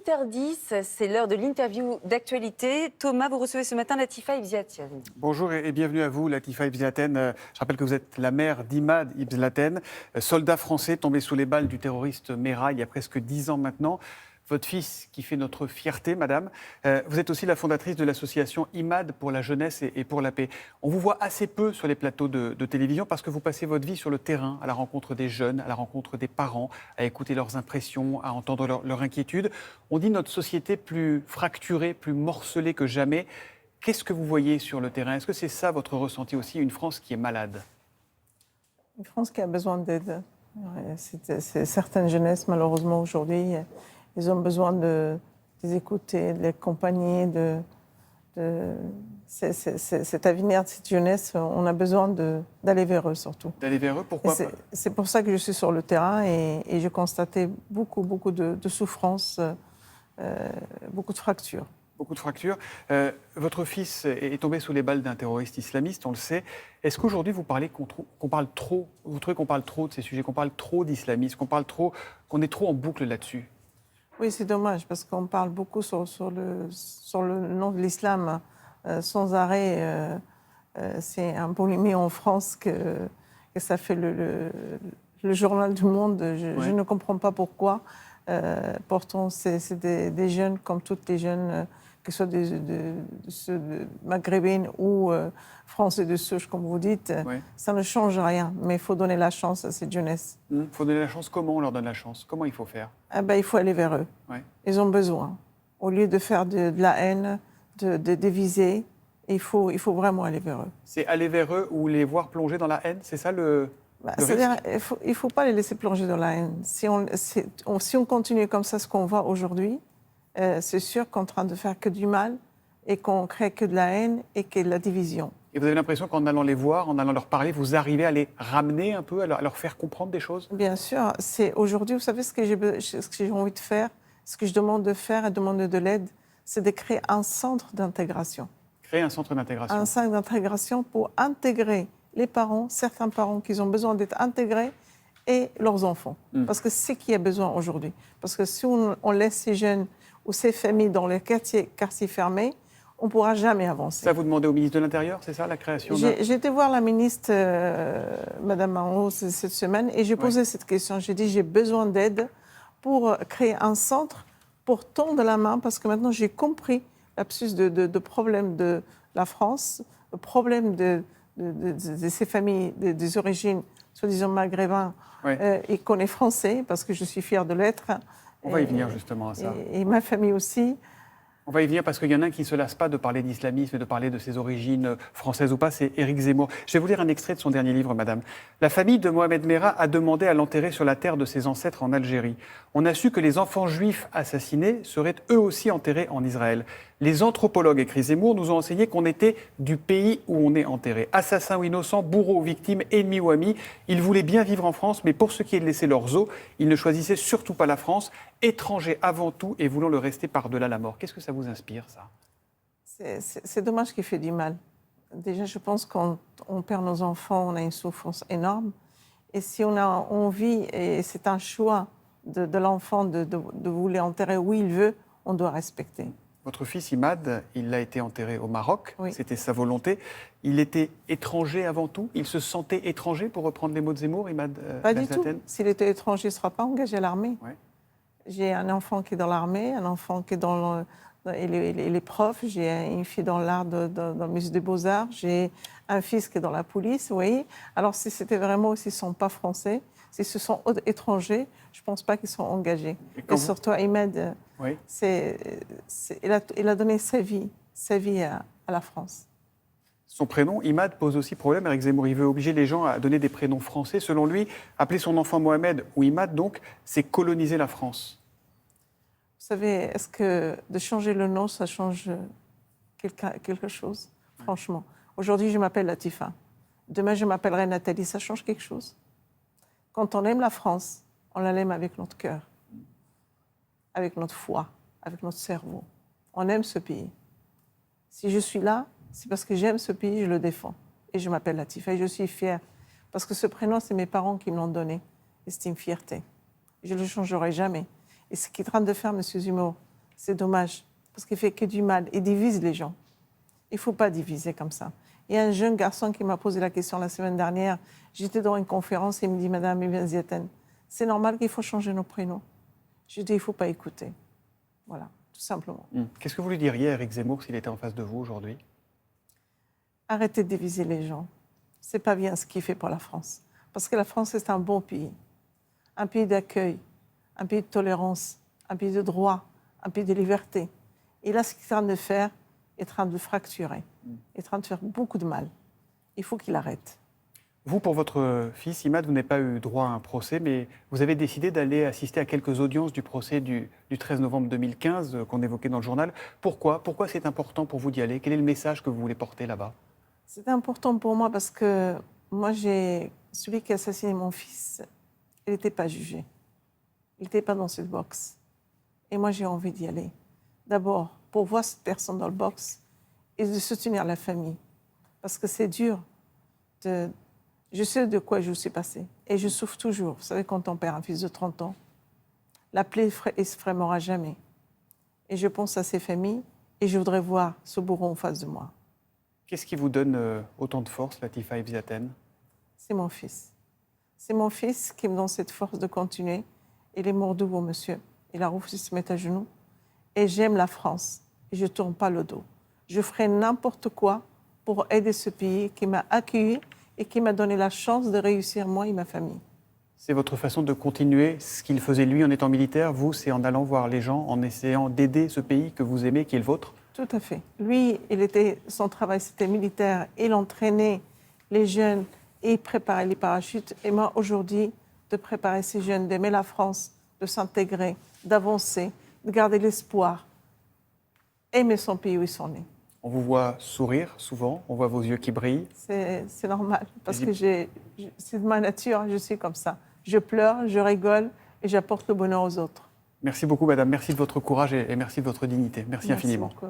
8h10, c'est l'heure de l'interview d'actualité. Thomas, vous recevez ce matin Latifa Ibn-Ziaten. Bonjour et bienvenue à vous, Latifa Ibn-Ziaten. Je rappelle que vous êtes la mère d'Imad Ibn-Ziaten, soldat français tombé sous les balles du terroriste Merah il y a presque 10 ans maintenant. Votre fils qui fait notre fierté, madame. Vous êtes aussi la fondatrice de l'association Imad pour la jeunesse et pour la paix. On vous voit assez peu sur les plateaux de télévision parce que vous passez votre vie sur le terrain, à la rencontre des jeunes, à la rencontre des parents, à écouter leurs impressions, à entendre leurs inquiétudes. On dit notre société plus fracturée, plus morcelée que jamais. Qu'est-ce que vous voyez sur le terrain? Est-ce que c'est ça votre ressenti aussi, une France qui est malade? Une France qui a besoin d'aide. C'est certaines jeunesses, malheureusement, aujourd'hui, ils ont besoin de les écouter, de les accompagner. Cet avenir de cette jeunesse, on a besoin d'aller vers eux, surtout. D'aller vers eux, pourquoi pas? C'est pour ça que je suis sur le terrain et j'ai constaté beaucoup de souffrances, beaucoup de fractures. Beaucoup de fractures. Votre fils est tombé sous les balles d'un terroriste islamiste, on le sait. Est-ce qu'aujourd'hui, vous trouvez qu'on parle trop de ces sujets, qu'on parle trop d'islamisme, qu'on est trop en boucle là-dessus? Oui, c'est dommage, parce qu'on parle beaucoup sur le nom de l'islam sans arrêt. C'est un polémique en France que ça fait le journal du monde. Je ne comprends pas pourquoi. Pourtant, c'est des jeunes, comme toutes les jeunes, que ce soit de maghrébines ou français de souche, comme vous dites, ça ne change rien. Mais il faut donner la chance à cette jeunesse. Il faut donner la chance. Comment on leur donne la chance? Comment il faut faire? Il faut aller vers eux. Ils ont besoin. Au lieu de faire de la haine, de diviser, il faut vraiment aller vers eux. C'est aller vers eux ou les voir plonger dans la haine? C'est ça le c'est-à-dire, il ne faut pas les laisser plonger dans la haine. Si on continue comme ça, ce qu'on voit aujourd'hui, c'est sûr qu'on est en train de faire que du mal et qu'on crée que de la haine et que de la division. Et vous avez l'impression qu'en allant les voir, en allant leur parler, vous arrivez à les ramener un peu, à leur faire comprendre des choses? Bien sûr. Aujourd'hui, vous savez ce que j'ai envie de faire, ce que je demande de faire et demande de l'aide, c'est de créer un centre d'intégration. Créer un centre d'intégration. Un centre d'intégration pour intégrer les parents, certains parents qui ont besoin d'être intégrés et leurs enfants. Parce que c'est ce qu'il y a besoin aujourd'hui. Parce que si on laisse ces jeunes ou ces familles dans les quartiers fermés, on ne pourra jamais avancer. Ça, vous demandez au ministre de l'Intérieur, c'est ça, la création J'ai été voir la ministre, Mme Marot, cette semaine, et j'ai posé cette question. J'ai dit, j'ai besoin d'aide pour créer un centre, pour tendre la main, parce que maintenant, j'ai compris l'absus de problèmes de la France, le problème de ces familles des origines, soi-disant maghrébins, et qu'on est français, parce que je suis fière de l'être. On va y venir justement à ça. Et ma famille aussi. On va y venir parce qu'il y en a un qui ne se lasse pas de parler d'islamisme et de parler de ses origines françaises ou pas, c'est Éric Zemmour. Je vais vous lire un extrait de son dernier livre, madame. La famille de Mohamed Merah a demandé à l'enterrer sur la terre de ses ancêtres en Algérie. On a su que les enfants juifs assassinés seraient eux aussi enterrés en Israël. Les anthropologues, écrit Zemmour, nous ont enseigné qu'on était du pays où on est enterré. Assassins ou innocents, bourreaux ou victimes, ennemis ou amis, ils voulaient bien vivre en France, mais pour ce qui est de laisser leurs os, ils ne choisissaient surtout pas la France, étrangers avant tout et voulant le rester par-delà la mort. Qu'est-ce que ça vous inspire, ça? C'est dommage qu'il fait du mal. Déjà, je pense qu'on perd nos enfants, on a une souffrance énorme. Et si on a envie, et c'est un choix de l'enfant de vouloir enterrer où il veut, on doit respecter. Votre fils Imad, il a été enterré au Maroc, c'était sa volonté. Il était étranger avant tout? Il se sentait étranger, pour reprendre les mots de Zemmour, Imad Pas du tout. S'il était étranger, il ne sera pas engagé à l'armée. J'ai un enfant qui est dans l'armée, un enfant qui est dans les profs, j'ai une fille dans l'art, dans le musée des Beaux-Arts, j'ai un fils qui est dans la police, oui. Alors si c'était vraiment, s'ils ne sont pas français, s'ils se sont étrangers, je ne pense pas qu'ils sont engagés. Et surtout, Imad, il a donné sa vie à la France. Son prénom, Imad, pose aussi problème. Éric Zemmour, il veut obliger les gens à donner des prénoms français. Selon lui, appeler son enfant Mohamed ou Imad, donc, c'est coloniser la France. Vous savez, est-ce que de changer le nom, ça change quelque chose? Franchement. Aujourd'hui, je m'appelle Latifa. Demain, je m'appellerai Nathalie. Ça change quelque chose? Quand on aime la France, on l'aime avec notre cœur, avec notre foi, avec notre cerveau. On aime ce pays. Si je suis là, c'est parce que j'aime ce pays, je le défends. Et je m'appelle Latifa et je suis fière. Parce que ce prénom, c'est mes parents qui me l'ont donné. Et c'est une fierté. Je ne le changerai jamais. Et ce qu'il est en train de faire, M. Zemmour, C'est dommage, parce qu'il fait que du mal. Il divise les gens. Il ne faut pas diviser comme ça. Il y a un jeune garçon qui m'a posé la question la semaine dernière. J'étais dans une conférence et il me dit, Madame Ibn Ziaten, c'est normal qu'il faut changer nos prénoms. Je dis, il ne faut pas écouter. Voilà, tout simplement. Qu'est-ce que vous lui diriez à Éric Zemmour s'il était en face de vous aujourd'hui? Arrêtez de diviser les gens. Ce n'est pas bien ce qu'il fait pour la France. Parce que la France, c'est un bon pays. Un pays d'accueil, un pays de tolérance, un pays de droit, un pays de liberté. Et là, ce qu'il est en train de faire, il est en train de fracturer. Il est en train de faire beaucoup de mal. Il faut qu'il arrête. Vous, pour votre fils, Imad, vous n'avez pas eu droit à un procès, mais vous avez décidé d'aller assister à quelques audiences du procès du 13 novembre 2015 qu'on évoquait dans le journal. Pourquoi c'est important pour vous d'y aller? Quel est le message que vous voulez porter là-bas? C'est important pour moi parce que moi, celui qui a assassiné mon fils, il n'était pas jugé. Il n'était pas dans cette box. Et moi, j'ai envie d'y aller. D'abord, pour voir cette personne dans le box et de soutenir la famille. Parce que c'est dur. Je sais de quoi je suis passée. Et je souffre toujours. Vous savez, quand on perd un fils de 30 ans, la plaie ne se fermera jamais. Et je pense à ces familles et je voudrais voir ce bourreau en face de moi. Qu'est-ce qui vous donne autant de force, Latifa Ibn Ziaten? C'est mon fils. C'est mon fils qui me donne cette force de continuer. Il est mort debout, monsieur. Il a refusé de se mettre à genoux. Et j'aime la France. Et je ne tourne pas le dos. Je ferai n'importe quoi pour aider ce pays qui m'a accueilli et qui m'a donné la chance de réussir, moi et ma famille. C'est votre façon de continuer ce qu'il faisait lui en étant militaire. Vous, c'est en allant voir les gens, en essayant d'aider ce pays que vous aimez, qui est le vôtre? Tout à fait. Lui, son travail, c'était militaire. Il entraînait les jeunes et il préparait les parachutes. Et moi, aujourd'hui, de préparer ces jeunes, d'aimer la France, de s'intégrer, d'avancer, de garder l'espoir, aimer son pays où ils sont nés. On vous voit sourire souvent, on voit vos yeux qui brillent. C'est normal, parce que c'est de ma nature, je suis comme ça. Je pleure, je rigole et j'apporte le bonheur aux autres. Merci beaucoup, madame. Merci de votre courage et merci de votre dignité. Merci infiniment. Beaucoup.